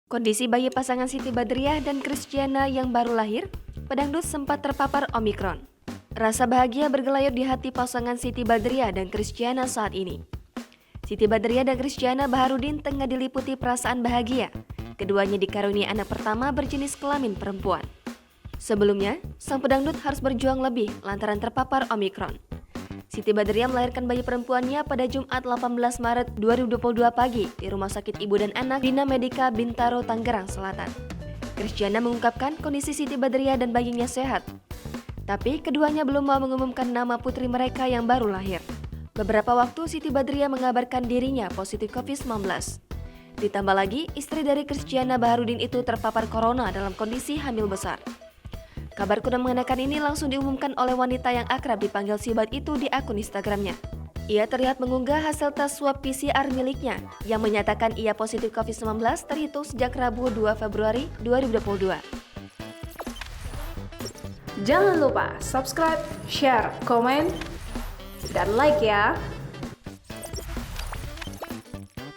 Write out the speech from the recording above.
Kondisi bayi pasangan Siti Badriah dan Christiana yang baru lahir, pedangdut sempat terpapar Omikron. Rasa bahagia bergelayut di hati pasangan Siti Badriah dan Christiana saat ini. Siti Badriah dan Christiana Baharudin tengah diliputi perasaan bahagia. Keduanya dikaruniai anak pertama berjenis kelamin perempuan. Sebelumnya, sang pedangdut harus berjuang lebih lantaran terpapar Omikron. Siti Badriah melahirkan bayi perempuannya pada Jumat 18 Maret 2022 pagi di Rumah Sakit Ibu dan Anak Bina Medika Bintaro, Tangerang Selatan. Christiana mengungkapkan kondisi Siti Badriah dan bayinya sehat. Tapi keduanya belum mau mengumumkan nama putri mereka yang baru lahir. Beberapa waktu Siti Badriah mengabarkan dirinya positif COVID-19. Ditambah lagi, istri dari Christiana Baharudin itu terpapar corona dalam kondisi hamil besar. Kabar kuda mengenakan ini langsung diumumkan oleh wanita yang akrab dipanggil Sibat itu di akun Instagramnya. Ia terlihat mengunggah hasil tes swab PCR miliknya yang menyatakan ia positif COVID-19 terhitung sejak Rabu 2 Februari 2022. Jangan lupa subscribe, share, komen, dan like ya!